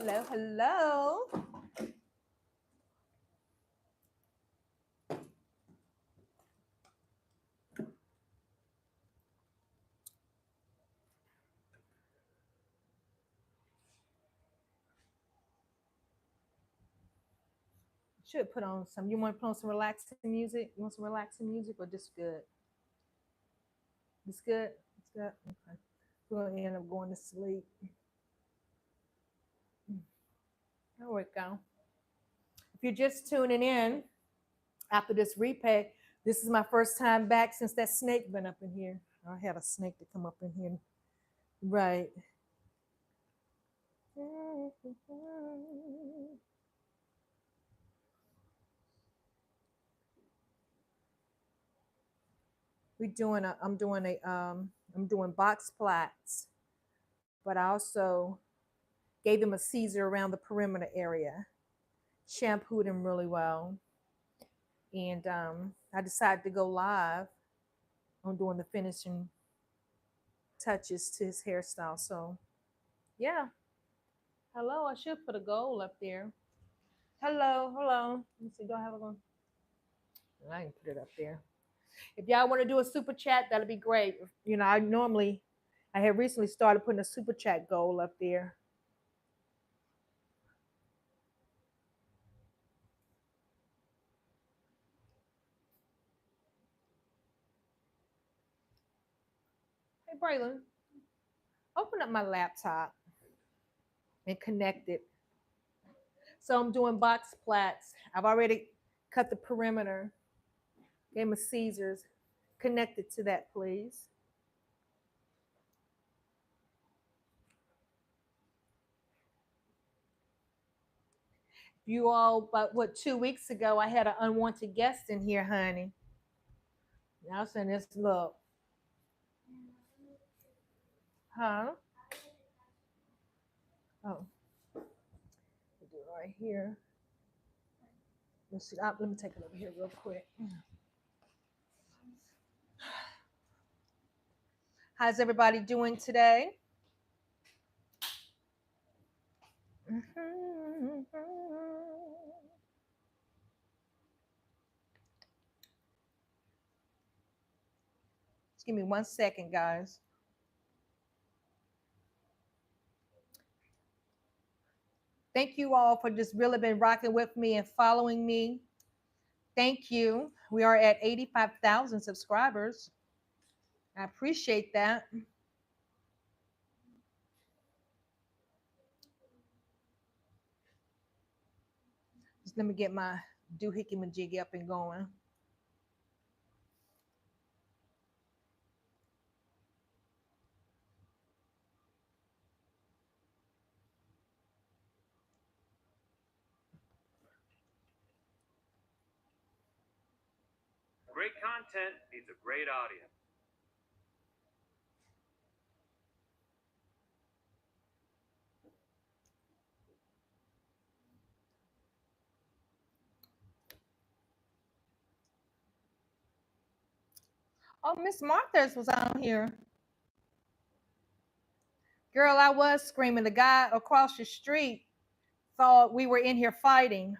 Hello, hello. Should put on some. You want to put on some relaxing music? You want some relaxing music or just good? It's good. It's good. Okay. We're gonna end up going to sleep. There we go. If you're just tuning in after this replay, this is my first time back since that snake been up in here. I had a snake to come up in here. Right. I'm doing box plaits, but I also gave him a Caesar around the perimeter area, shampooed him really well, and I decided to go live on doing the finishing touches to his hairstyle. So yeah, hello. I should put a goal up there. Hello, hello. Let me see. Do I have a goal? I can put it up there. If y'all want to do a super chat, that'll be great. You know, I have recently started putting a super chat goal up there. Hey, Braylon, open up my laptop and connect it. So I'm doing box plaits. I've already cut the perimeter. Gave him a Caesars. Connect it to that, please. You all, but what, 2 weeks ago, I had an unwanted guest in here, honey. Now saying this look. Huh? Oh. Do it right here. Let's see. Let me take it over here real quick. How's everybody doing today? Just give me 1 second, guys. Thank you all for just really been rocking with me and following me. Thank you. We are at 85,000 subscribers. I appreciate that. Just let me get my doohickey majiggy up and going. Great content needs a great audience. Oh, Miss Martha's was on here. Girl, I was screaming. The guy across the street thought we were in here fighting.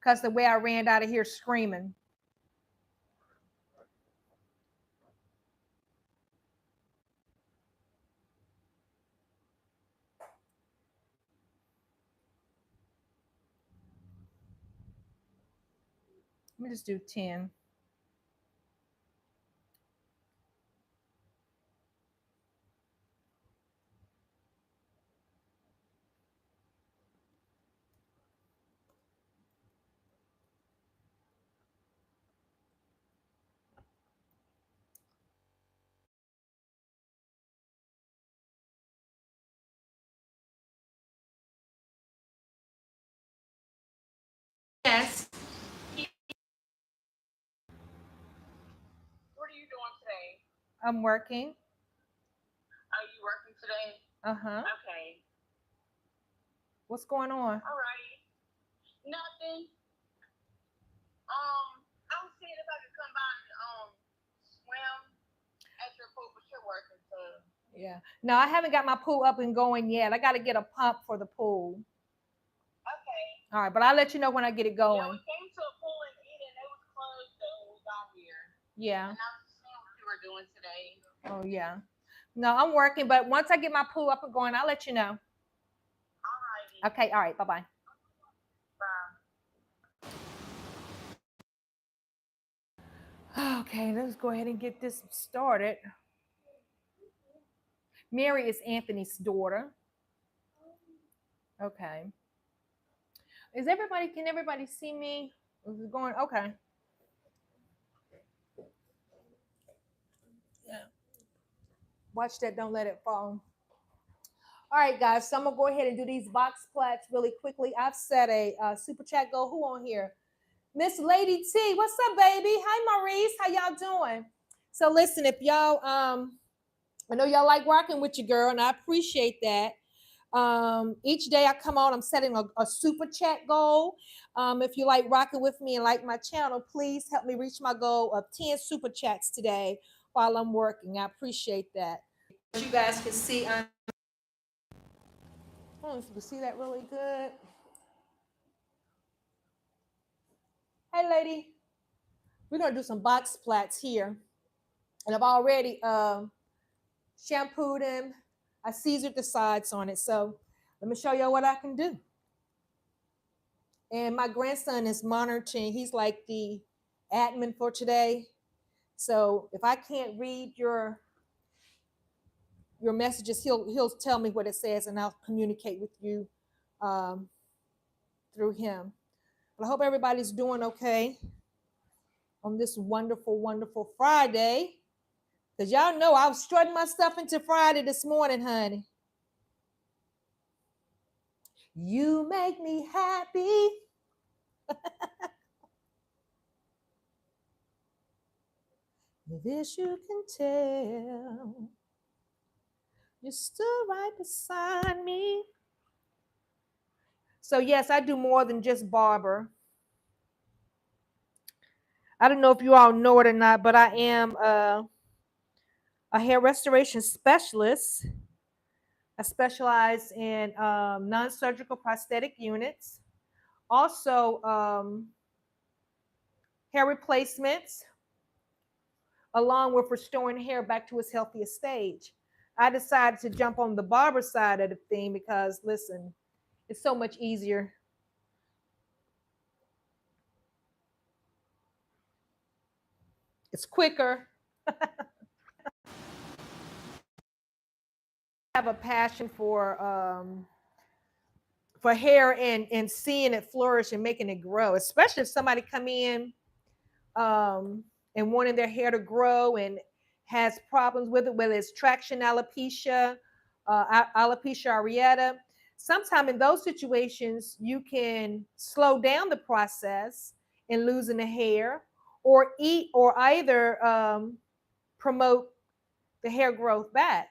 Because the way I ran out of here screaming. Let me just do 10. Yes. What are you doing today? I'm working. Are you working today? Uh-huh. Okay. What's going on? All right. Nothing. I was seeing if I could come by and swim at your pool, but you're working, so Yeah. No, I haven't got my pool up and going yet. I got to get a pump for the pool. Okay. All right, but I'll let you know when I get it Yeah, going. we came to a pool in Eden. It was closed though when we got here. Yeah. And I was just seeing what you were doing today. Oh, yeah. No, I'm working, but once I get my pool up and going, I'll let you know. All righty. Okay. All right. Bye bye. Bye. Okay, let's go ahead and get this started. Mary is Anthony's daughter. Okay. Can everybody see me? Is it going? Okay. Yeah. Watch that. Don't let it fall. All right, guys. So I'm going to go ahead and do these box plats really quickly. I've set a super chat goal. Who on here? Miss Lady T. What's up, baby? Hi, Maurice. How y'all doing? So listen, if y'all, I know y'all like rocking with your girl, and I appreciate that. Each day I come on, I'm setting a super chat goal. If you like rocking with me and like my channel, please help me reach my goal of 10 super chats today while I'm working. I appreciate that. As you guys can see, I don't know if you can see that really good. Hey, lady, we're gonna do some box plats here, and I've already shampooed him. I seasored the sides on it, so let me show you what I can do. And my grandson is monitoring. He's like the admin for today. So if I can't read your messages, he'll tell me what it says, and I'll communicate with you um, through him. But I hope everybody's doing okay on this wonderful, wonderful Friday. Because y'all know I was strutting my stuff into Friday this morning, honey. You make me happy. This you can tell. You stood right beside me. So yes, I do more than just barber. I don't know if you all know it or not, but I am a hair restoration specialist. I specialize in non-surgical prosthetic units, also hair replacements, along with restoring hair back to its healthiest stage. I decided to jump on the barber side of the thing because, listen, it's so much easier. It's quicker. I have a passion for hair and seeing it flourish and making it grow, especially if somebody come in and wanting their hair to grow and has problems with it, whether it's traction alopecia, alopecia areata. Sometime in those situations, you can slow down the process in losing the hair, or eat, or either promote the hair growth back.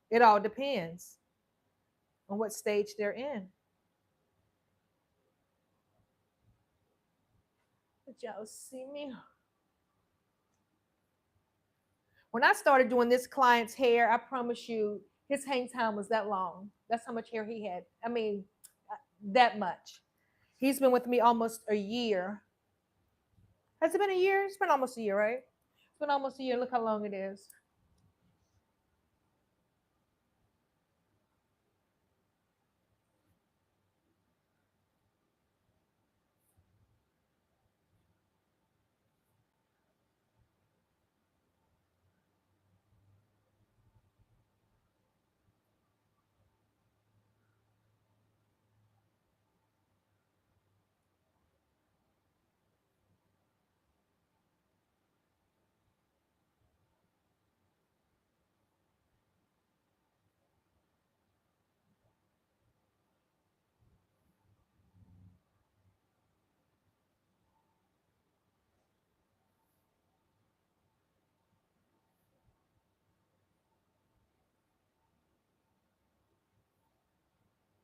It all depends on what stage they're in. Did y'all see me? When I started doing this client's hair, I promise you, his hang time was that long. That's how much hair he had. I mean, that much. He's been with me almost a year. Has it been a year? It's been almost a year, right? It's been almost a year. Look how long it is.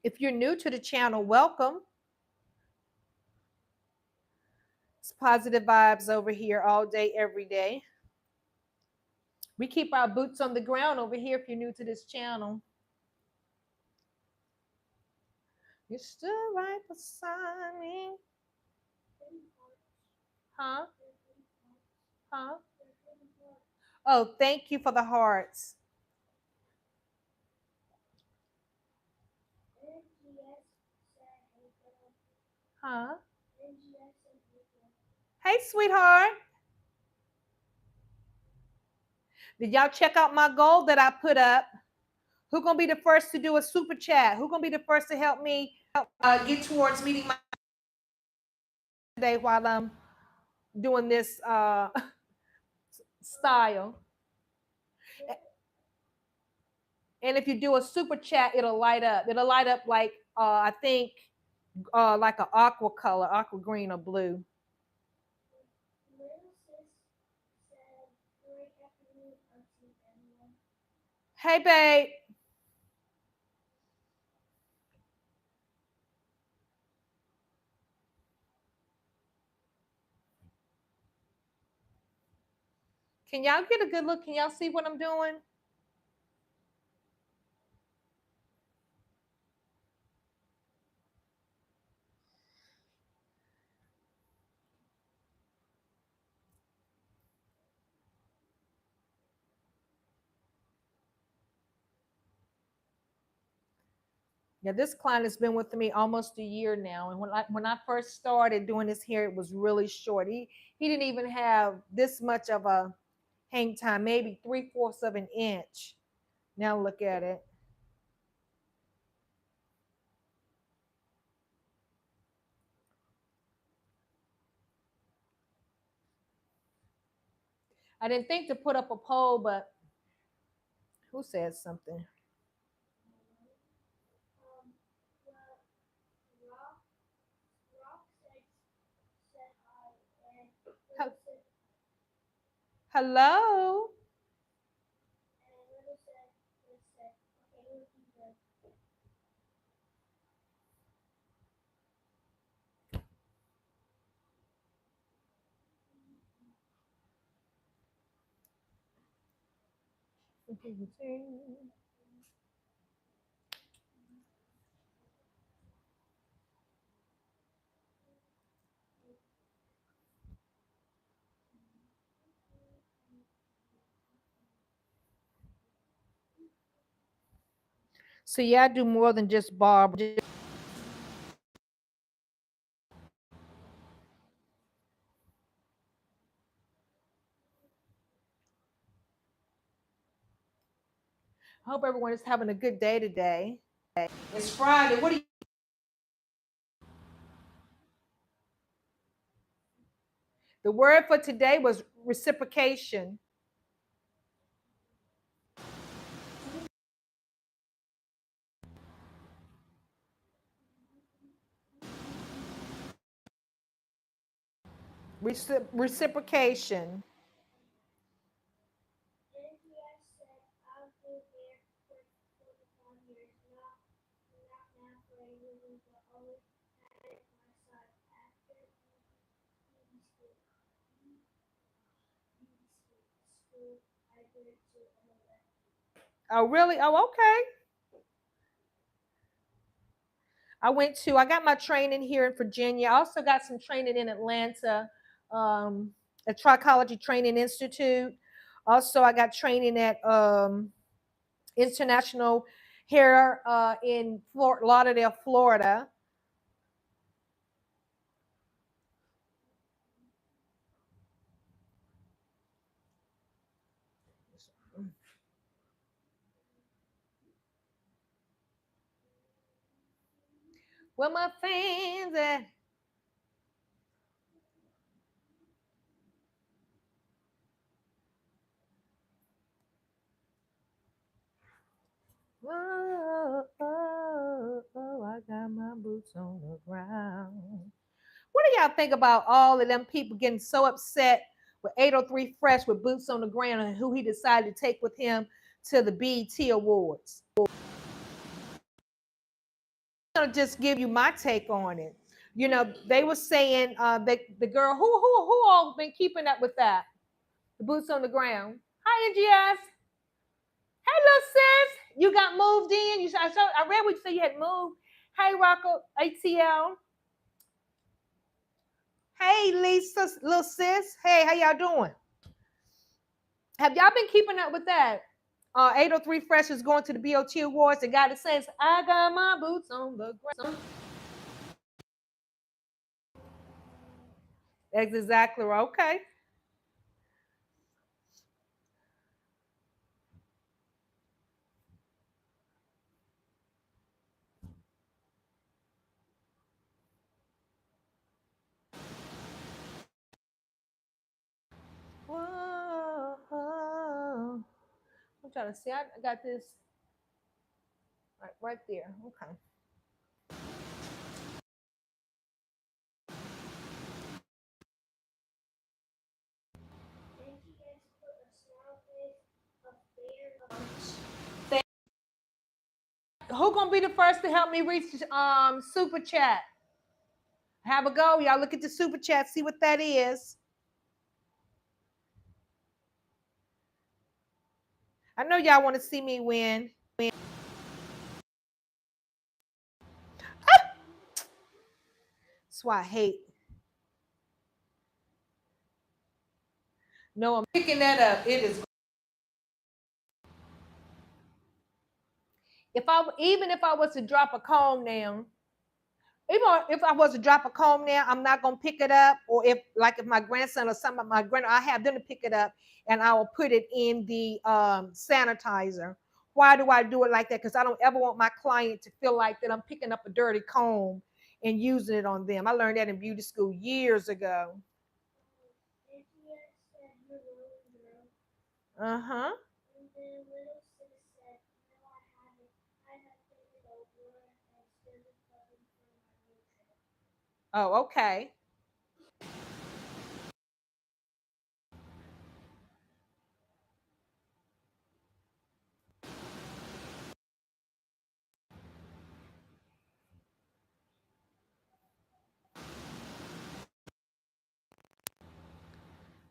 If you're new to the channel, welcome. It's positive vibes over here all day, every day. We keep our boots on the ground over here if you're new to this channel. You're still right beside me. Huh? Huh? Oh, thank you for the hearts. Huh? Hey, sweetheart. Did y'all check out my goal that I put up? Who gonna be the first to do a super chat? Who gonna be the first to help me get towards meeting my today while I'm doing this style? And if you do a super chat, it'll light up. It'll light up like I think like an aqua color, aqua green or blue. Hey, babe. Can y'all get a good look? Can y'all see what I'm doing? Yeah, this client has been with me almost a year now. And when I first started doing his hair, it was really short. He didn't even have this much of a hang time, maybe 3/4 of an inch. Now look at it. I didn't think to put up a poll, but who said something? Hello. So yeah, I do more than just barber. I hope everyone is having a good day today. It's Friday. What are you? The word for today was reciprocation. Reciprocation. Oh, really? Oh, okay. I got my training here in Virginia. I also got some training in Atlanta, at Trichology Training Institute. Also, I got training at International Hair in Fort Lauderdale, Florida. Where my fans at? Oh, oh, oh, I got my boots on the ground. What do y'all think about all of them people getting so upset with 803 Fresh with boots on the ground and who he decided to take with him to the BET Awards? I'm gonna just give you my take on it. You know, they were saying that the girl who all been keeping up with that, the boots on the ground. Hi, NGS. Hey, little sis. You got moved in. I read what you said you had moved. Hey, Rocco, ATL. Hey, Lisa, little sis. Hey, how y'all doing? Have y'all been keeping up with that? 803 Fresh is going to the BOT Awards. The guy that says, I got my boots on the ground. That's exactly right. Okay. Whoa. I'm trying to see. I got this right there. Okay. Who gonna be the first to help me reach super chat? Have a go. Y'all look at the super chat, see what that is. I know y'all want to see me win. That's why I hate. No, I'm picking that up. It is. Even if I was to drop a comb now, even if I was to drop a comb now, I'm not gonna pick it up. Or if my grandson or some of my I have them to pick it up, and I will put it in the sanitizer. Why do I do it like that? Because I don't ever want my client to feel like that I'm picking up a dirty comb and using it on them. I learned that in beauty school years ago. Uh huh. Oh, okay.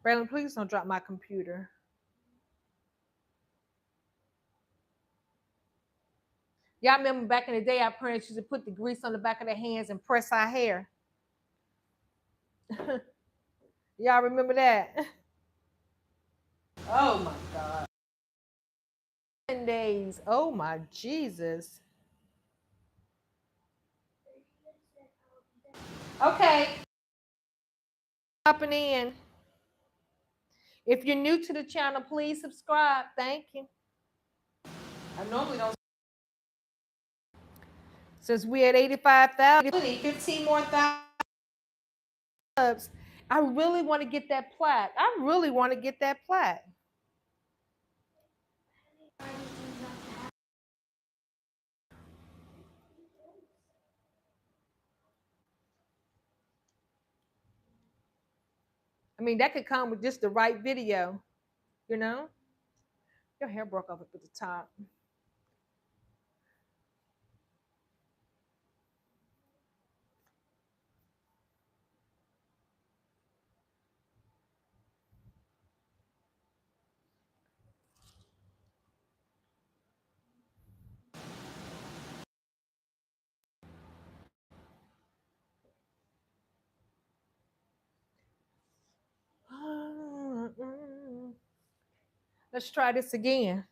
Braylon, please don't drop my computer. Y'all remember back in the day, our parents used to put the grease on the back of their hands and press our hair. Y'all remember that? Oh my God. 10 days. Oh my Jesus. Okay. Hopping in. If you're new to the channel, please subscribe. Thank you. I normally don't. Since we're at 85,000, 15 more thousand subs, I really want to get that plaque. I really want to get that plaque. I mean, that could come with just the right video, you know? Your hair broke off at the top. Let's try this again.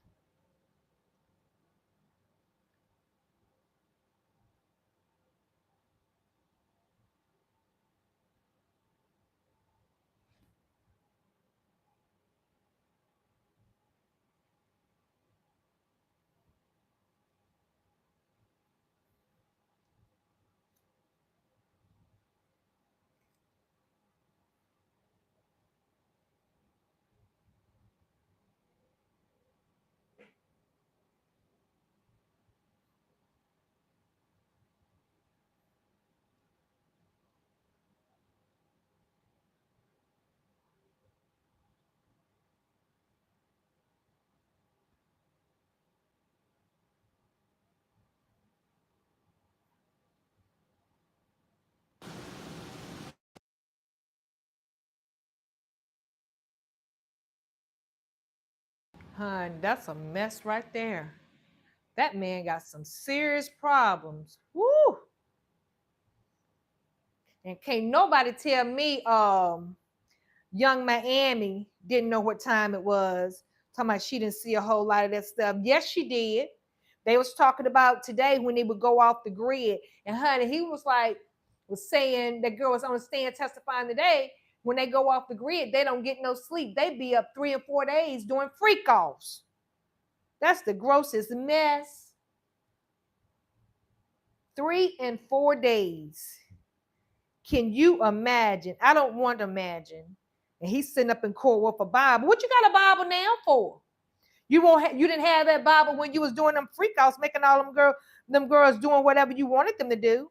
Hun, that's a mess right there. That man got some serious problems. Woo! And can't nobody tell me young Miami didn't know what time it was. Talking about she didn't see a whole lot of that stuff. Yes, she did. They was talking about today when they would go off the grid. And honey, he was saying that girl was on the stand testifying today. When they go off the grid, they don't get no sleep. They be up 3 or 4 days doing freak offs. That's the grossest mess. 3 and 4 days. Can you imagine? I don't want to imagine. And he's sitting up in court with a Bible. What you got a Bible now for? You didn't have that Bible when you was doing them freak outs, making all them girls doing whatever you wanted them to do.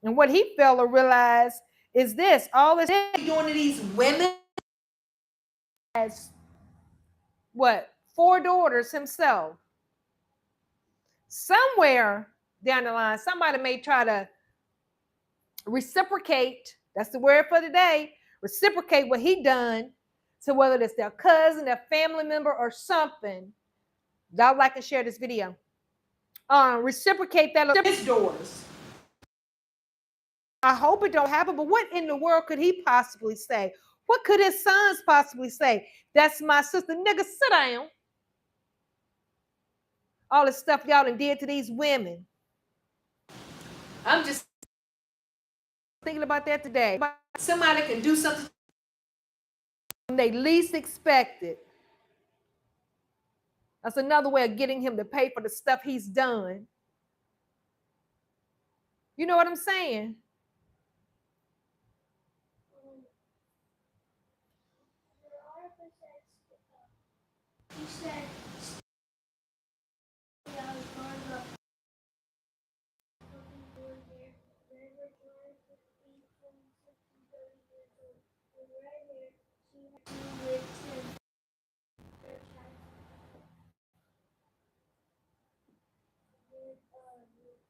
And what he failed to realize is this: all this doing to these women has what 4 daughters himself. Somewhere down the line, somebody may try to reciprocate. That's the word for today. Reciprocate what he done. So whether it's their cousin, their family member, or something, y'all like and share this video. Reciprocate that to his daughters. I hope it don't happen, but what in the world could he possibly say? What could his sons possibly say? That's my sister. Nigga, sit down. All the stuff y'all done did to these women. I'm just thinking about that today. Somebody can do something when they least expect it. That's another way of getting him to pay for the stuff he's done. You know what I'm saying? He said, I was growing up looking for here. River Drive would be 26 and 30 years old. And right here, she had to live in their child. With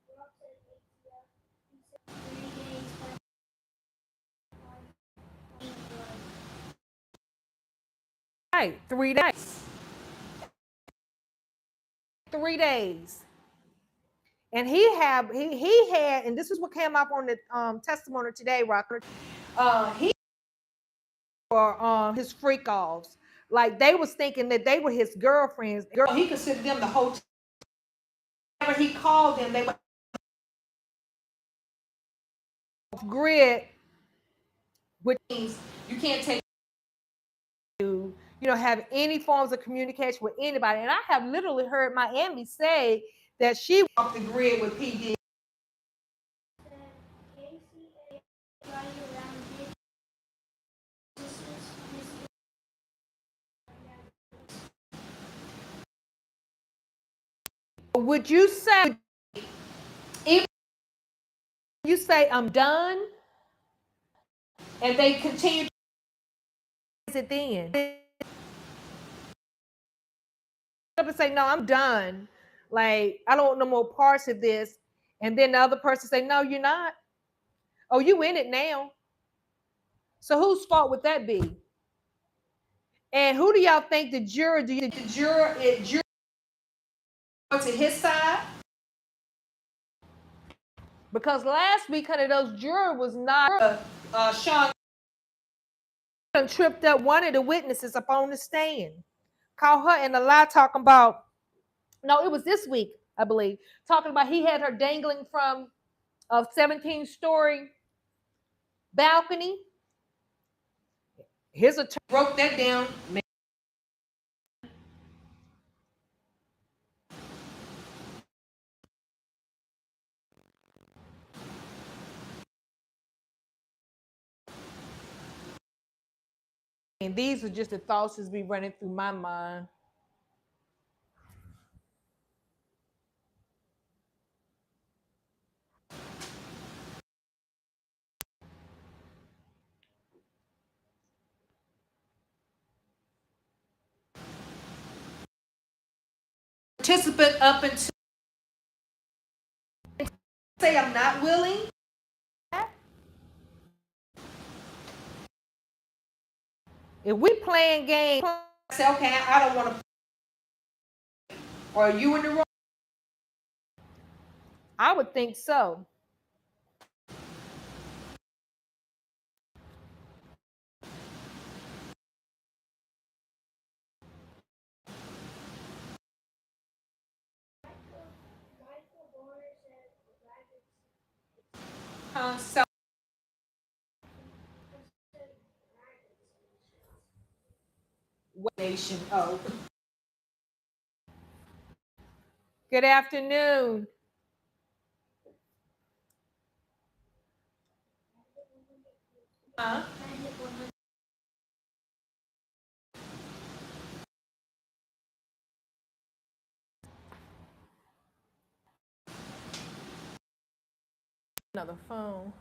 Rob said ATF. He said 3 days by 5. Right, 3 days. 3 days. And he had, and this is what came up on the testimony today, Rocker. He for his freak offs. Like they was thinking that they were his girlfriends. Girl, he considered them the whole time. Whenever he called them, they were off grid, which means you can't take have any forms of communication with anybody. And I have literally heard Miami say that she off the grid with PD. Would you say, if you say I'm done, and they continue to it then? Up and say, no, I'm done. Like, I don't want no more parts of this. And then the other person say, no, you're not. Oh, you in it now. So whose fault would that be? And who do y'all think the juror? Do you think the juror to his side? Because last week, honey, those juror was not Sean tripped up one of the witnesses up on the stand. Caught her in the lie talking about, no, it was this week, I believe, talking about he had her dangling from a 17-story balcony. His attorney broke that down. And these are just the thoughts that's be running through my mind. Participant up until say I'm not willing. If we playing games, say, okay, I don't want to, or are you in the wrong? I would think so. Michael Boner said rabbits. So I said rabbits. nation. Oh, good afternoon. Huh? Another phone.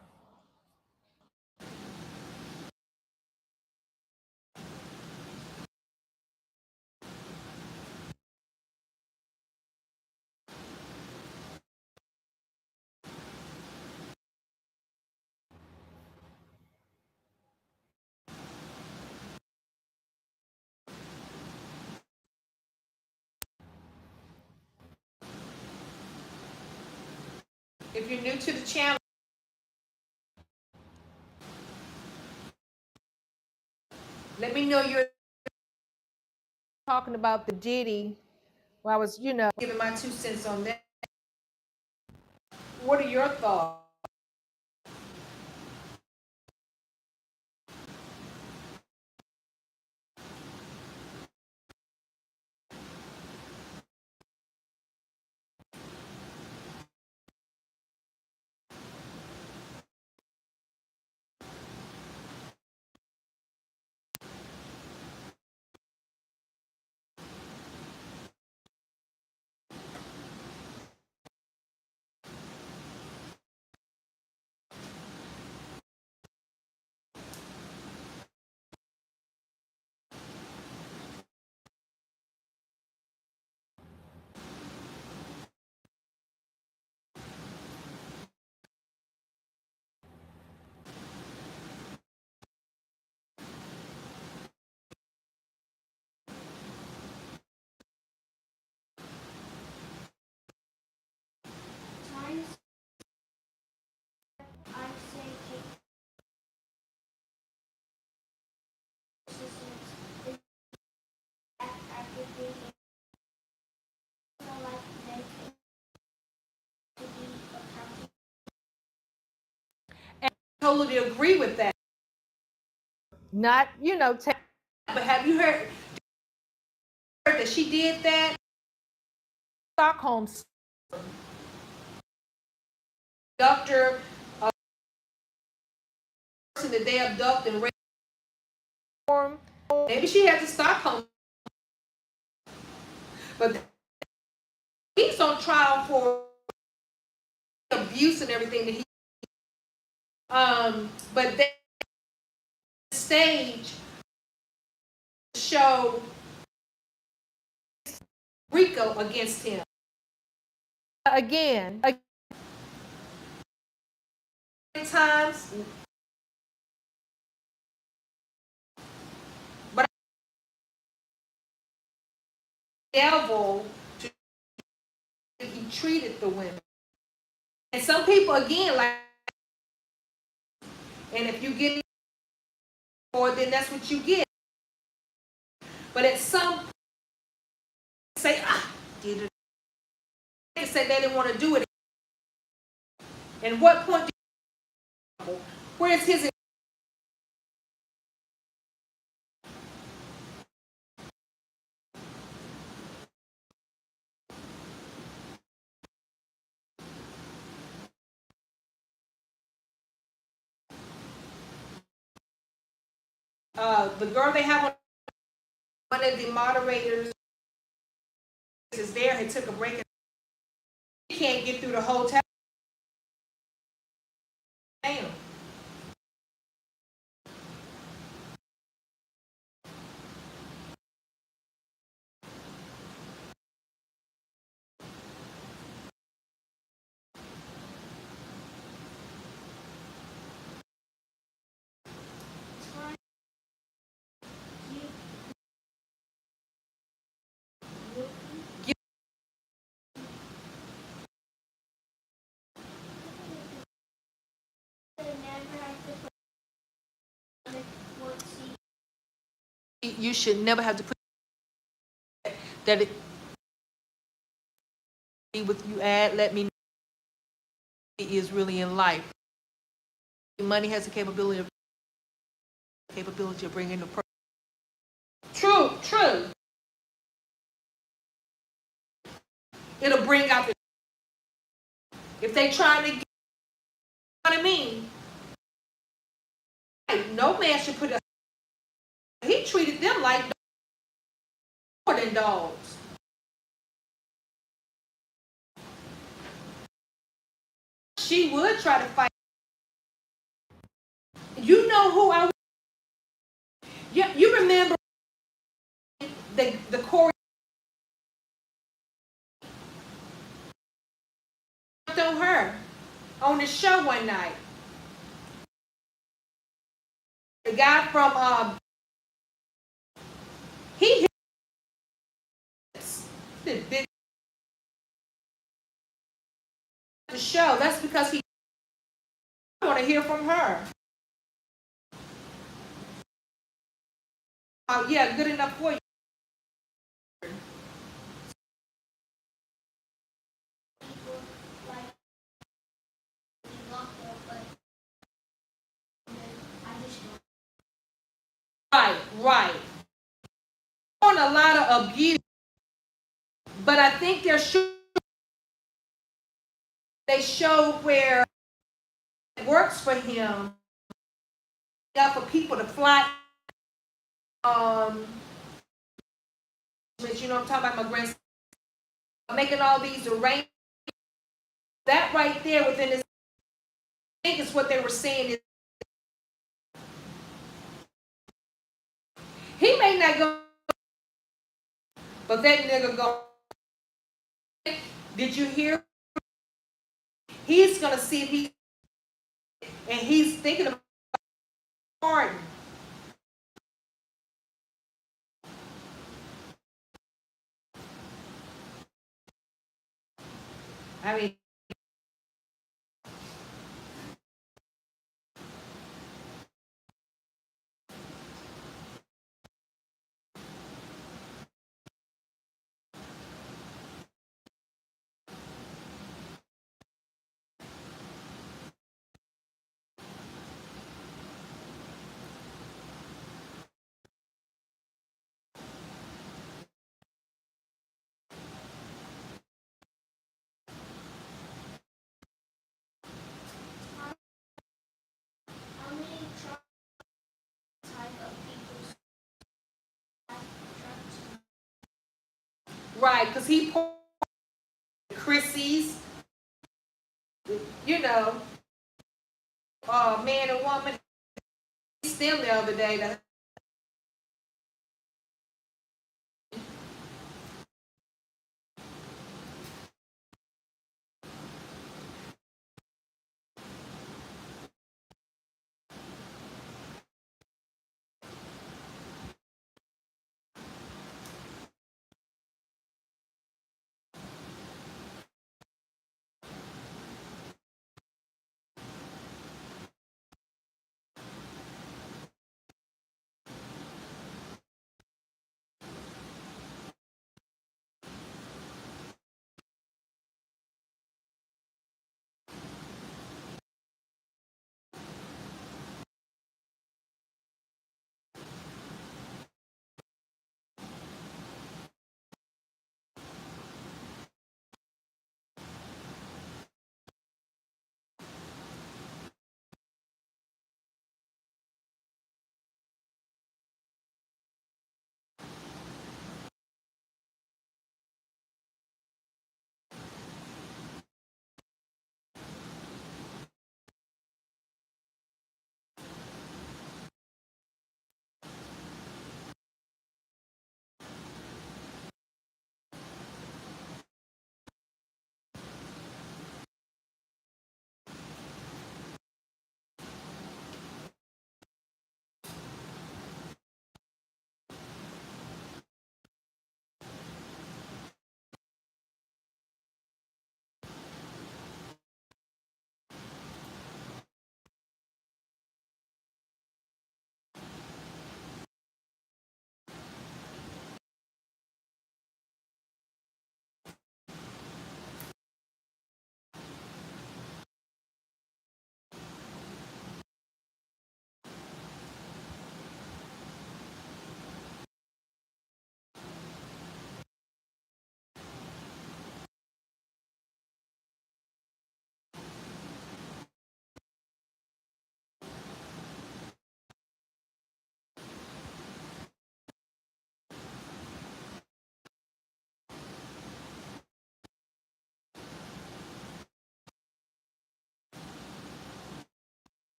If you're new to the channel, let me know you're talking about the Diddy. Well, I was, giving my 2 cents on that. What are your thoughts? Times I say take assistance after being like make to be accounting. And I totally agree with that. Not, but have you heard that she did that? Stockholm abductor, a person that they abduct and rape. Maybe she has a Stockholm, but he's on trial for abuse and everything that he. But they stage show Rico against him again. Times, but devil to he treated the women. And some people again like, and if you get for it, then that's what you get. But at some say, did it? They say they didn't want to do it. And what point? Where's his? The girl they have on one of the moderators is there. He took a break. And he can't get through the whole time. Damn. You should never have to put that it with you add, let me know is really in life. Money has the capability of bringing the person. True. It'll bring out the, if they try to get, you know what I mean? No man should put a, he treated them like more than dogs. She would try to fight. You know who I, you remember the Corey on her on the show one night. The guy from he hit the show. That's because he want to hear from her. Yeah, good enough for you. People like me locked up, but I just don't. Right. On a lot of abuse, but I think they showed where it works for him. For people to fly. You know, I'm talking about my grandson making all these arrangements. That right there within his, I think is what they were saying is he may not go, but that nigga go. Did you hear? He's gonna see if he, and he's thinking about pardon. I mean, How many type of people right, because he Chrissy's, you know, man and woman. Them the other day. That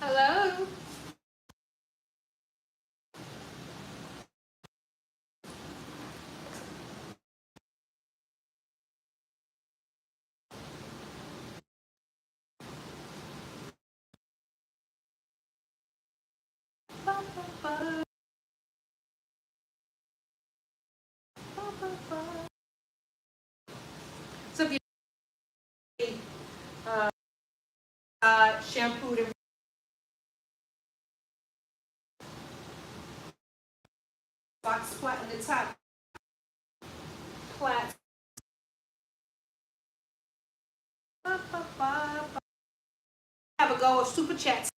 Hello? So if you shampooed and box flat in the top, flat. Have a go of super chats.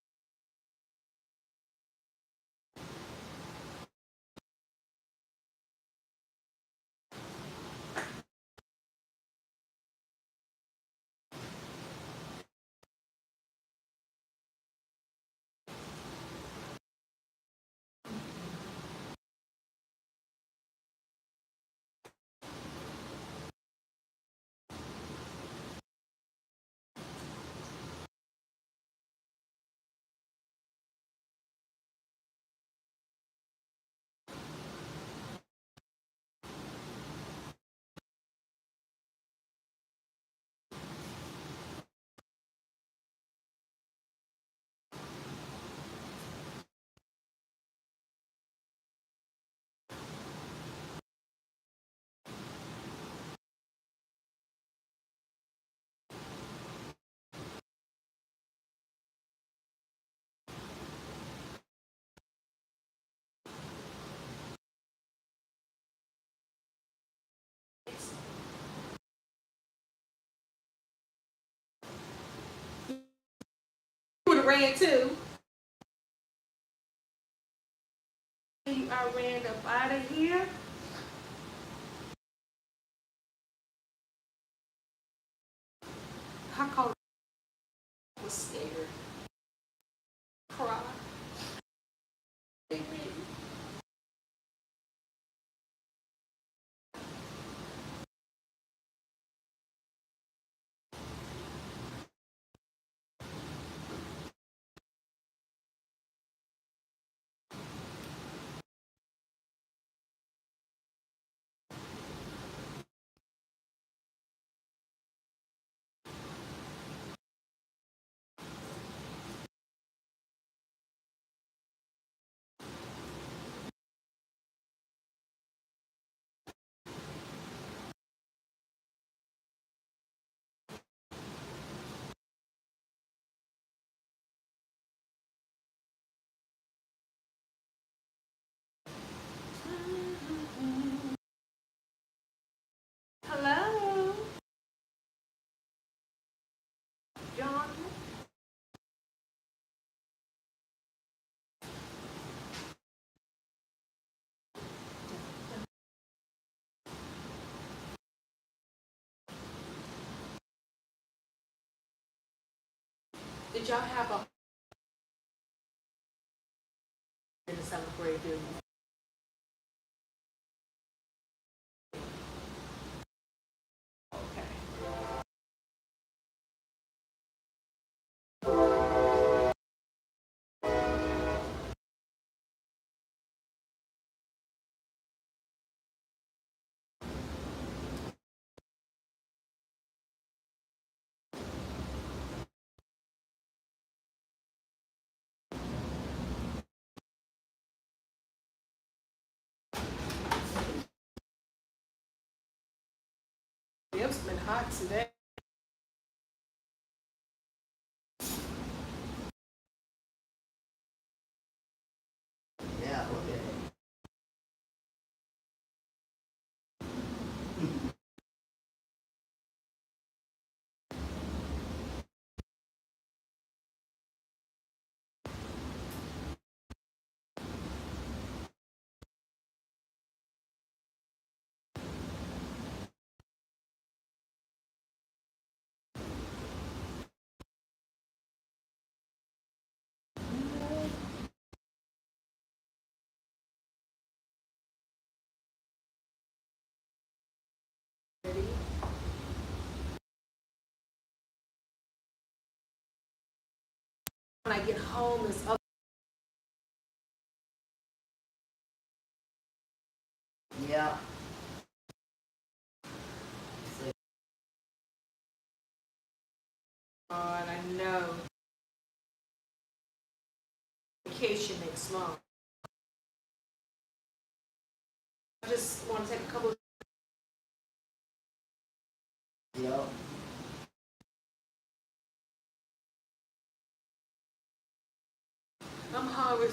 You would have ran too. I ran up out of here. I called was scared. Cry. Hello, John. Did y'all have a in the seventh grade? Did It's been hot today. Yeah, okay. when I get home is up. Yeah. God, I know. Vacation next month. I just want to take a couple. Yeah. I'm hungry.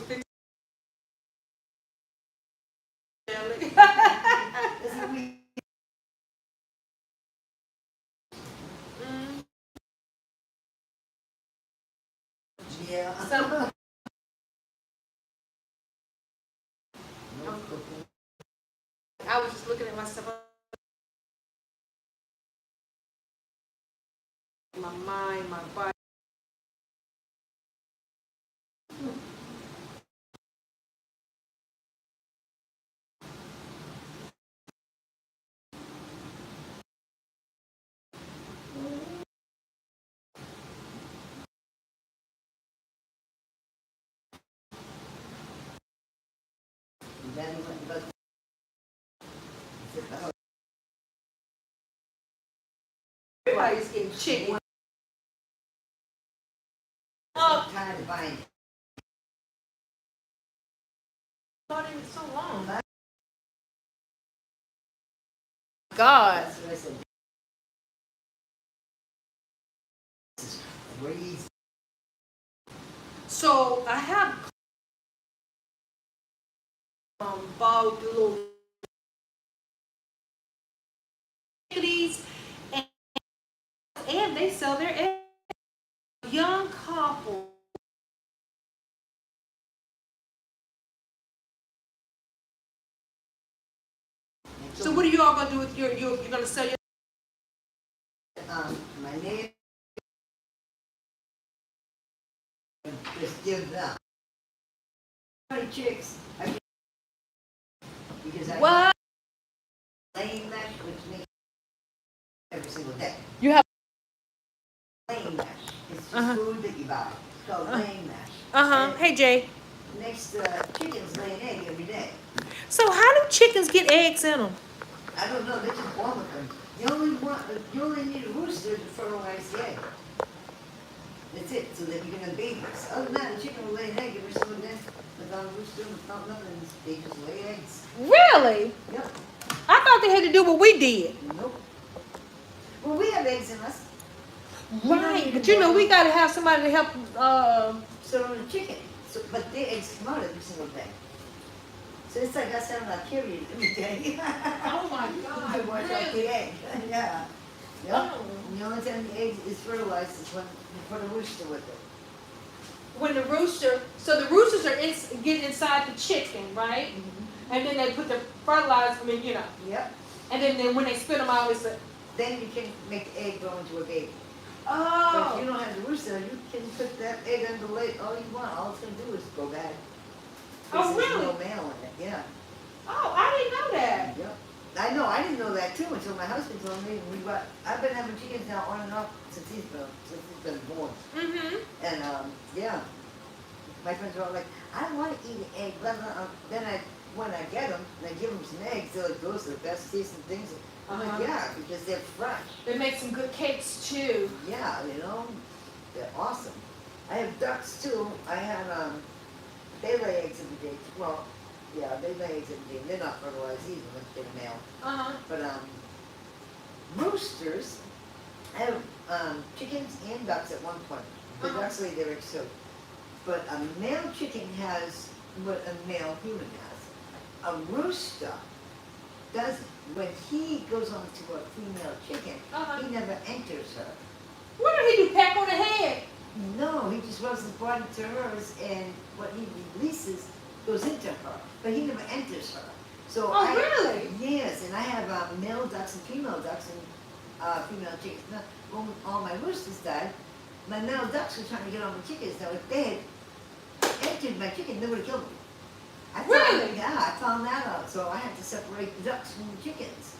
Yeah. So, No cooking. I was just looking at myself. My mind, my body. Then he went and got. He said, "Oh, Everybody's getting chicken. I'm tired of buying." Thought it was so long. God. That's what I said. This is crazy. So I have bought little chickadees, and they sell their eggs. Young couple. So what are you all gonna do with you're gonna sell your? My neighbor just give them. How many chicks? Because I What? laying mesh with me every single day. You have. Laying mesh. It's just Uh-huh. food that you buy. It's called laying mesh. And Hey Jay. next chickens lay an egg every day. So how do chickens get eggs in them? I don't know, they just born with them. You only need a rooster to fertilize the egg. That's it, so that you can have babies. Other than that, the chicken will lay an egg every single day. Without a rooster, without nothing, they just lay eggs. Really? Yep. I thought they had to do what we did. Nope. Well, we have eggs in us. Right, but you know we gotta have somebody to help. So do the chicken. So, but their eggs come out every single day. So it's like us having a period every day. Oh my To watch out the egg. Yeah. Yep. Oh. And the only time the egg is fertilized is when you put a rooster with it. When the rooster, so the roosters are get inside the chicken, right? And then they put the fertilizer. I mean, you know. Yep. And then when they spit them out, it's a. Then you can make the egg grow into a baby. But if Oh. you don't have the rooster, you can put that egg under lay all you want. All it's gonna do is go bad. Oh, Because there's really? no male in it. Yeah. Oh, I didn't know that. Yep. I know. I didn't know that too until my husband told me. I've been having chickens now on and off since he's been born. Mm-hmm. And yeah, my friends are all like, I don't want to eat an egg. Blah, blah, blah. Then when I get them, and I give them some eggs. They're like, those are the best tasting things. I'm Uh-huh. like, yeah, because they're fresh. They make some good cakes too. Yeah, you know, they're awesome. I have ducks too. I have they lay eggs every day. Well, yeah, they lay eggs every day. They're not fertilized either once they're male. Uh-huh. But roosters, I have chickens and ducks at one point. The Uh-huh. ducks lay their eggs too. But a male chicken has what a male human has. A rooster doesn't. When he goes on to a female chicken, Uh-huh. he never enters her. What did he do? Peck on the head? No, he just rubs his body to hers, and what he releases goes into her, but he never enters her. So Oh, really? Yes, and I have male ducks and female ducks and female chickens. Now, when all my roosters died, my male ducks were trying to get on my chickens. Now, if they had entered my chicken, they would have killed me. Really? Yeah, I found that out, so I had to separate the ducks from the chickens.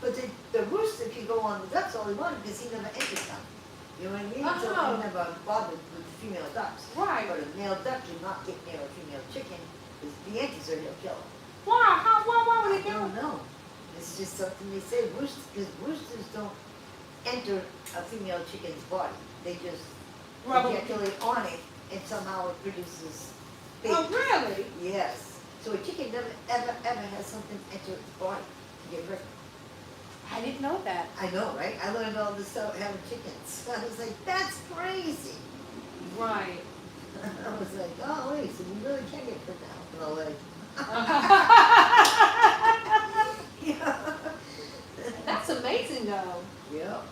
But the rooster could go on the ducks all he wanted because he never entered them. You know what I mean? So Oh. I never bothered with female ducks. Right. But a male duck do not get near a female chicken, because the Yankees are he'll kill 'em. Why? Why would I they kill don't him? know. It's just something they say. Roosters, because roosters don't enter a female chicken's body. They just Rubber. ejaculate on it, and somehow it produces baby. Oh, really? Yes. So a chicken never, ever has something enter its body to get pregnant. I didn't know that. I know, right? I learned all this stuff having chickens. I was like, that's crazy. Right. I was like, oh wait, so we really can't get pregnant out in LA. Yeah. That's amazing, though. Yep.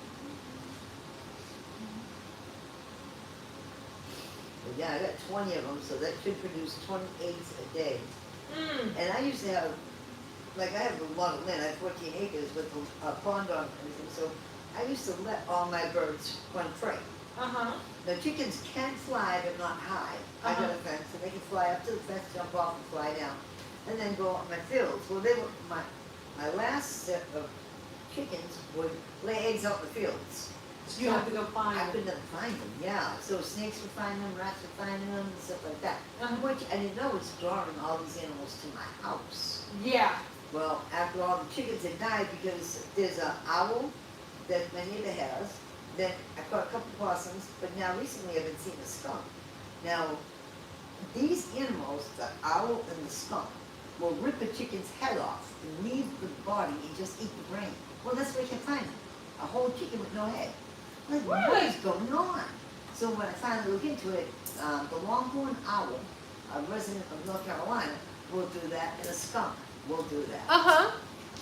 But yeah, I got 20 of them, so that should produce 20 eggs a day. Mm. And I used to have, like I have a lot of land, I have 14 acres with a pond on everything, so I used to let all my birds run free. Uh-huh. The chickens can fly, but not high. I got a Uh-huh. fence, so they can fly up to the fence, jump off and fly down, and then go out in my fields. Well, they were, my last set of chickens would lay eggs out in the fields. So you have to go find I them. could never find them, yeah. So snakes would find them, rats would find them, and stuff like that. Uh-huh. Which I didn't know was drawing all these animals to my house. Yeah. Well, after all the chickens had died, because there's an owl that my neighbor has, then I caught a couple possums, but now recently I've been seeing a skunk. Now, these animals, the owl and the skunk, will rip a chicken's head off and leave the body and just eat the brain. Well, that's where you can find them. A whole chicken with no head. Like, what Really? is going on? So when I finally look into it, the longhorn owl, a resident of North Carolina, will do that, and a skunk will do that. Uh-huh.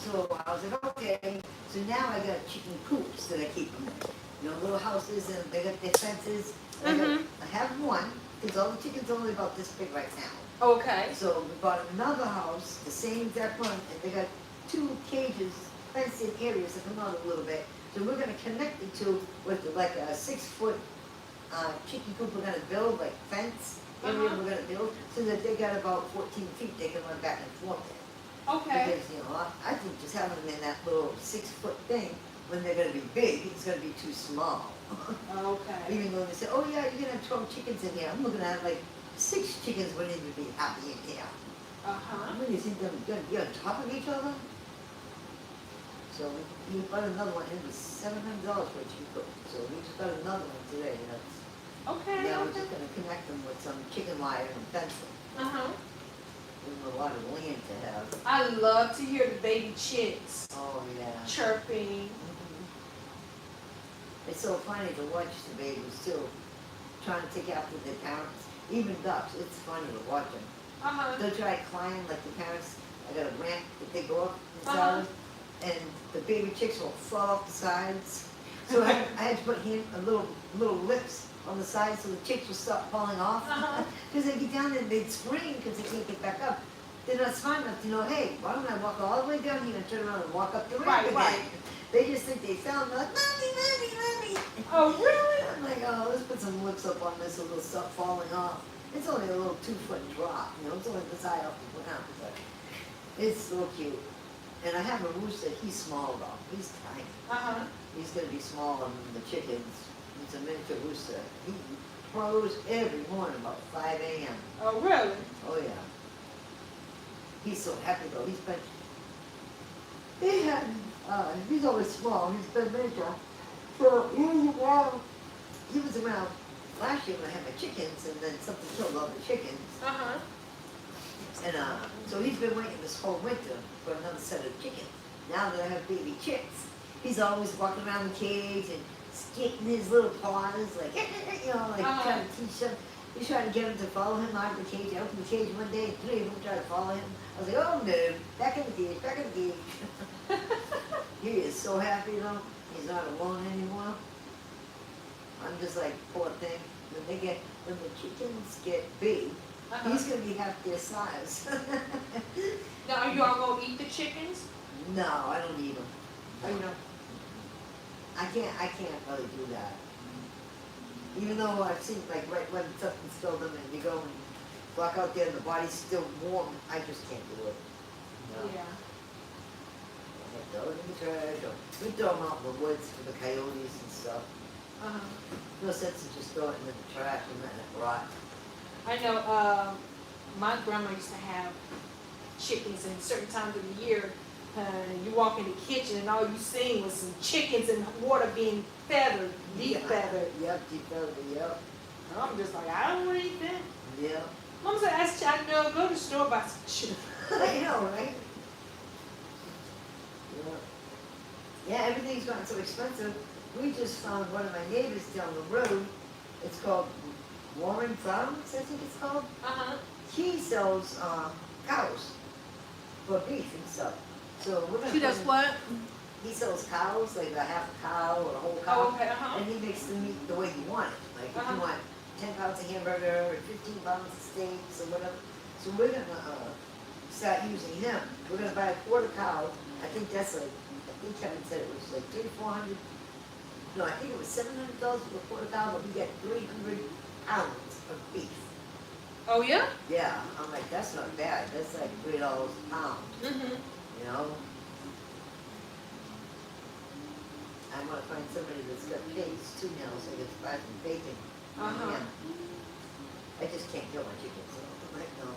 So I was like, okay. So now I got chicken coops that I keep them in. You know, little houses, and they got their fences. I have one, because all the chickens are only about this big right now. Okay. So we bought another house, the same exact one, and they got 2 cages, fenced in areas that come out a little bit. So we're gonna connect the two with like a 6-foot chicken coop we're gonna build, like fence area Uh-huh. we're gonna build, so that they got about 14 feet they can run back and forth in. Okay. Because, you know, I think just having them in that little 6-foot thing, when they're gonna be big, it's gonna be too small. Okay. Even though they say, oh yeah, you're gonna have 12 chickens in here, I'm looking at like 6 chickens wouldn't even be happy in here. Uh-huh. When you think they're gonna be on top of each other? So we bought another one, it was $700 for a chicken coop. So we just got another one today, and that's, Okay. now we're Okay. just gonna connect them with some chicken wire and fence them. Uh-huh. There's a lot of land to have. I love to hear the baby chicks Oh, yeah. chirping. It's so funny to watch the babies too, trying to take after their parents. Even ducks, it's funny to watch them. Uh-huh. They'll try to climb like the parents. I got a ramp that they go up the Uh-huh. sides, and the baby chicks will fall off the sides. So I had to put little lips on the sides so the chicks will stop falling off. Uh-huh. Because they'd get down there and they'd scream because they can't get back up. They're not smart enough to know, hey, why don't I walk all the way down here and turn around and walk up the ramp Right, again? right. They just think they fell and they're like, mommy. Oh, really? I'm like, oh, let's put some lips up on this so they'll stop falling off. It's only a little 2-foot drop, you know, it's only this high off the ground, but it's so cute. And I have a rooster, he's small though, he's tiny. Uh-huh. He's gonna be smaller than the chickens. He's a miniature rooster. He crows every morning about 5 a.m. Oh, really? Oh yeah. He's so happy though, he's always small, he's been miniature. So he was around last year when I had my chickens, and then something killed all the chickens. Uh-huh. And so he's been waiting this whole winter for another set of chickens. Now that I have baby chicks, he's always walking around the cage and skating his little paws, like, you know, like trying to teach them. He's trying to get them to follow him out of the cage. I opened the cage one day and 3 of them tried to follow him. I was like, oh no, back in the cage, back in the cage. He is so happy though. He's not alone anymore. I'm just like, poor thing. When the chickens get big, Uh-huh. he's gonna be half their size. Now, are you all gonna eat the chickens? No, I don't need them. Oh, you know. I can't really do that. Even though I've seen, like, right when something's filled them and you go and walk out there and the body's still warm, I just can't do it. No. Yeah. I throw it in the trash, or we throw them out in the woods for the coyotes and stuff. Uh-huh. No sense in just throwing it in the trash and letting it rot. I know, my grandma used to have chickens in certain times of the year. You walk in the kitchen and all you seen was some chickens and water being feathered, deep feathered. Yep, deep feathered, yep. And I'm just like, I don't want to eat that. Yep. Mom said, I know, go to the store, buy some chicken. I know, right? Yeah, everything's gotten so expensive. We just found one of my neighbors down the road. It's called Warren Farms, I think it's called. Uh-huh. He sells cows for beef and stuff. So we're gonna. She does what? He sells cows, like a half a cow or a whole cow. Oh, okay, uh-huh. And he makes the meat the way you want it. Like if Uh-huh. you want 10 pounds of hamburger or 15 pounds of steaks or whatever. So we're gonna start using him. We're gonna buy a quarter cow. I think that's like, I think Kevin said it was like $300-400. No, I think it was $700 for a quarter cow, but we get 300 pounds of beef. Oh, yeah? Yeah, I'm like, that's not bad. That's like $3 a pound, Mm-hmm. you know? I want to find somebody that's got pigs too now, so I can buy some bacon. Uh-huh. Yeah. I just can't kill my chickens, so I'm like, no.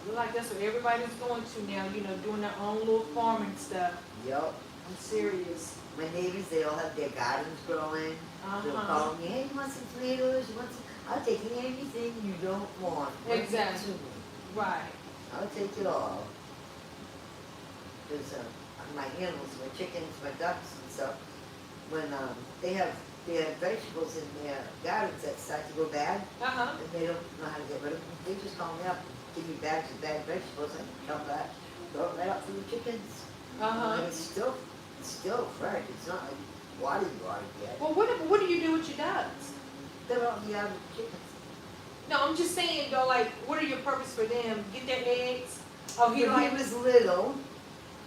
Look like that's what everybody's going to now, you know, doing their own little farming stuff. Yup. I'm serious. My neighbors, they all have their gardens growing. They'll Uh-huh. call me, hey, you want some tomatoes? You want some? I'll take anything you don't want. Bring it Exactly. to me. Right. I'll take it all. Because my animals, my chickens, my ducks and stuff, when they have vegetables in their gardens that start to go bad, Uh-huh. and they don't know how to get rid of them, they just call me up and give me bags of bad vegetables. I can come back, throw it right up for the chickens. Uh-huh. And it's still fresh. It's not like water yet. Well, what do you do with your ducks? They're out in the yard with the chickens. No, I'm just saying, though, like, what are your purpose for them? Get their eggs? Oh, When he like, he was little,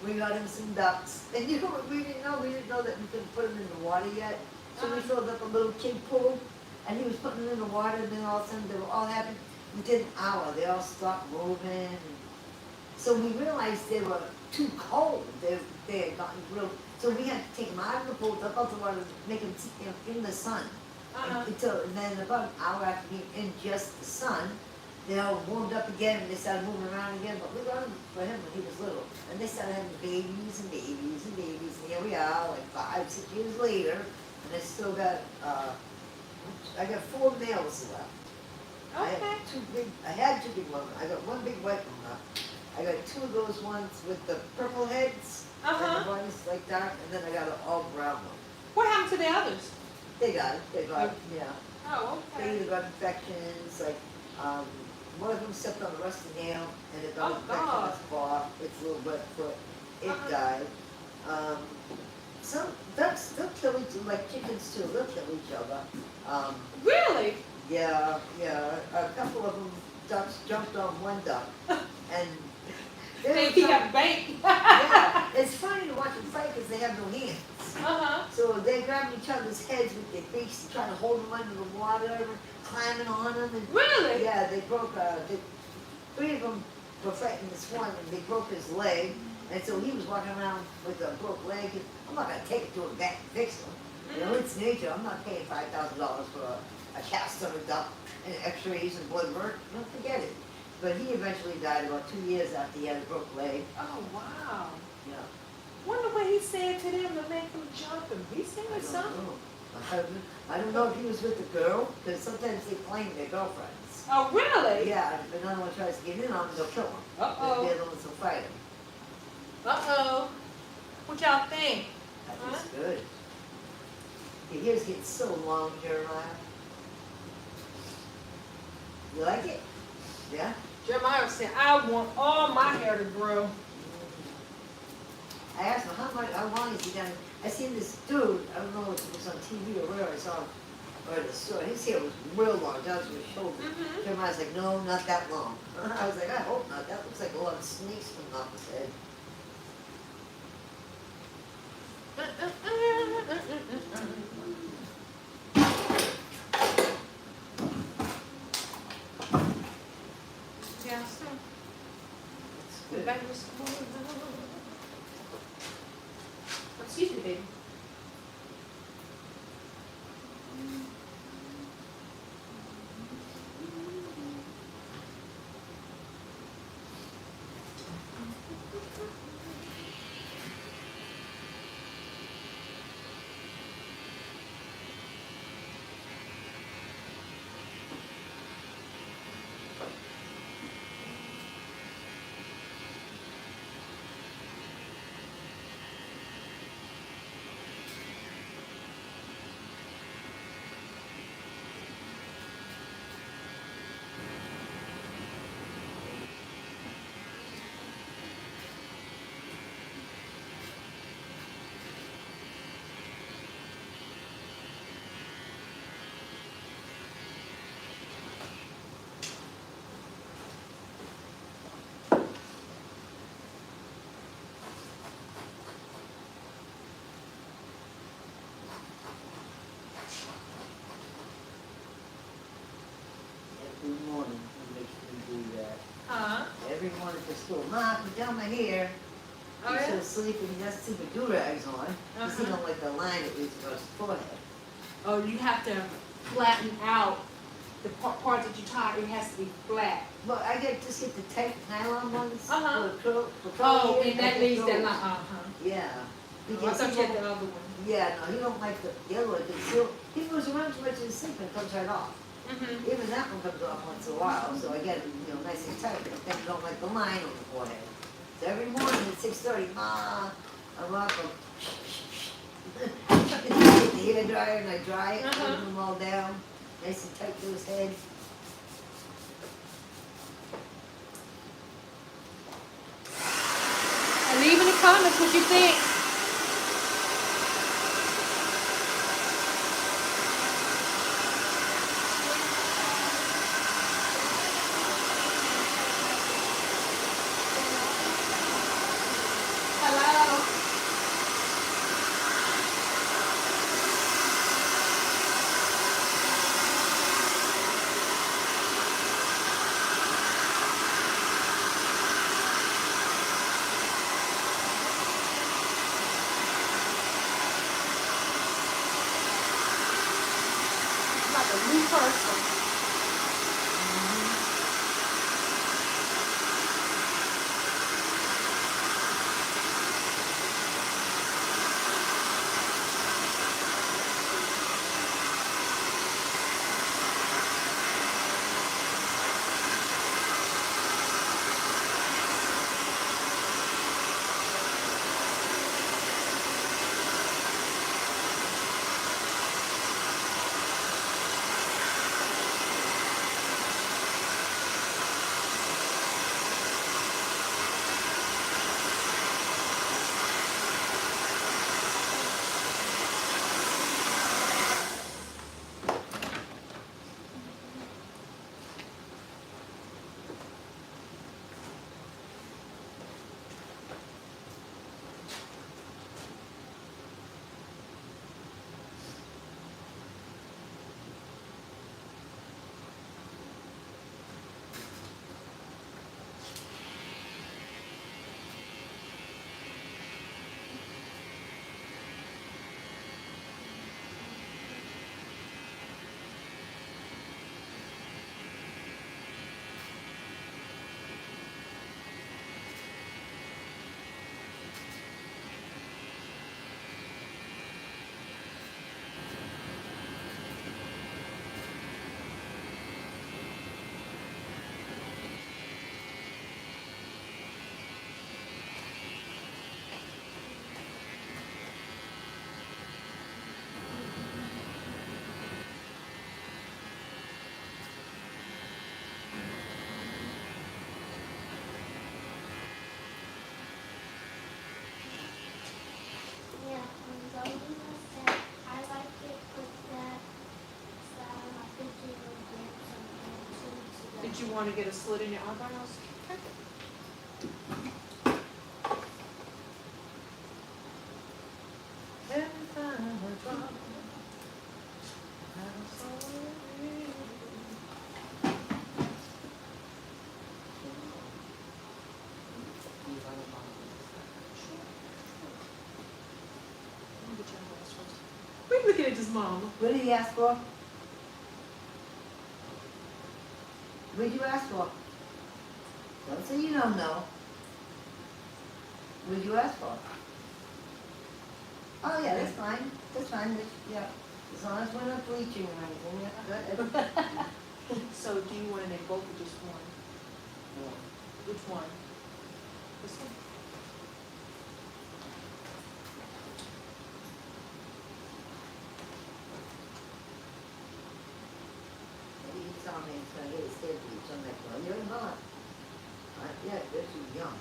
we got him some ducks. And you know what we didn't know? We didn't know that we couldn't put them in the water yet. So we filled up a little kid pool, and he was putting them in the water, and then all of a sudden they were all happy. Within an hour, they all stopped moving. And so we realized they were too cold. They had gotten real. So we had to take them out of the pool, dump out the water, make them sit there in the sun. uh-huh. And then about an hour after being in just the sun, they all warmed up again and they started moving around again. But we got them for him when he was little. And they started having babies and babies and babies. And here we are, like 5-6 years later. And I still got, I got 4 males left. Okay. I had 2 big ones. I got 1 big white one left. I got 2 of those ones with the purple heads. And Uh-huh. the ones like dark. And then I got an all brown one. What happened to the others? They got it. They got it, yeah. Oh, They okay. either got infections, like, one of them stepped on a rusty nail and it got Oh, infected God. in its paw, its little wet foot, it Uh-huh. died. Some ducks, they'll kill each other, like chickens too, they'll kill each other. Really? Yeah, a couple of them, ducks jumped on one duck and they were Think he trying- got bait? yeah, it's funny to watch them fight because they have no hands. Uh-huh. So they grabbed each other's heads with their beaks and tried to hold them under the water, climbing on them. And Really? yeah, they broke, 3 of them were fighting this one and they broke his leg. And so he was walking around with a broke leg. And I'm not going to take it to a vet and fix him. You know, it's nature. I'm not paying $5,000 for a cast on a duck and x-rays and blood work. Don't forget it. But he eventually died about 2 years after he had a broke leg. Oh, wow. Yeah. Wonder what he said to them to make them jump him. He said I don't something. know. I don't know if he was with the girl, because sometimes they claim they're girlfriends. Oh, really? Yeah, if another one tries to get in on them, they'll kill them. Uh-oh. They're the ones who'll fight him. Uh-oh. What y'all think? That's good. Your hair's getting so long, Jeremiah. You like it? Yeah? Jeremiah said, I want all my hair to grow. I asked him, how long is he done? I seen this dude, I don't know if it was on TV or where I saw him, or the store, his hair was real long, down to his shoulder. Mhm. Jeremiah's like, no, not that long. I was like, I hope not, that looks like a lot of snakes coming off his head. Yeah, so. It's Go good. back to school. Excuse me, baby. every morning for school. Mom, put down my hair. Oh, He's yeah? so sleepy, he doesn't sleep with do-rags on. Cause he Uh-huh. don't like the line that leads across his forehead. Oh, you have to flatten out the part that you tie. It has to be flat. But I just get the tight nylon ones Uh-huh. for curly Oh, hair, and I that get leaves that those. line. Uh-huh. Yeah. Oh, I Because thought he you had won't- the other one. Yeah, no, he don't like the other one, because he moves around too much in his sleep and it comes right off. Mm-hmm. Even that one comes off once in a while, so I get it, nice and tight, but then you don't like the line on the forehead. So every morning at 6:30, Ma, I'm up, I get the hair dryer and I dry it, I Uh-huh. put them all down, nice and tight to his head. And leave in the comments what you think. Hello. Like a new person. Yeah, Zoe said I like it with that style. I think you will get something too. Did you want to get a slit in your eyebrows? Every time I drop, I'm sorry. Wait, looking at this mama. What did he ask for? What did you ask for? Don't say you don't know. What did you ask for? Oh, yeah, that's fine, yeah, as long as we're not bleaching or anything, yeah, good. So do you want to make both or just one? Which one? This one? He told me he's gonna get his head bleached, I'm like, well, you're not. Not yet, you're too young.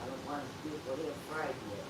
I don't want his beautiful hair fried yet.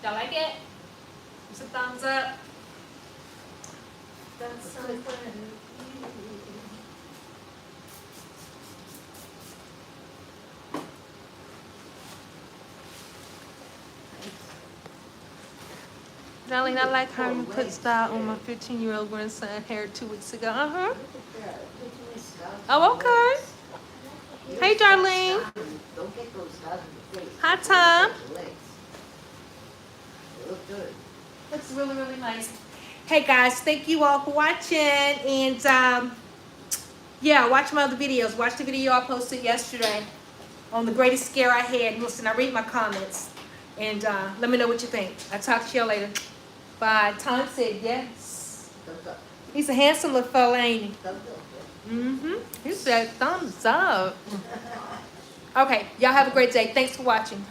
Y'all like it? Give some thumbs up. That's so fun. Darling, I like how you put style on my 15-year-old grandson hair 2 weeks ago. Uh-huh. Look at that. Look at my scars Oh, on my okay. legs. Hey, You got Darlene. scars. Don't get those scars on your face. Hi, Look Tom. at your legs. They look good. Looks really, really nice. Hey, guys, thank you all for watching. And, yeah, watch my other videos. Watch the video I posted yesterday on the greatest scare I had. Listen, I read my comments. And let me know what you think. I'll talk to you later. Bye. Tom said yes. Thumbs up. He's a handsome little fella, ain't he? Thumbs up. Mm-hmm. He said thumbs up. Okay, y'all have a great day. Thanks for watching.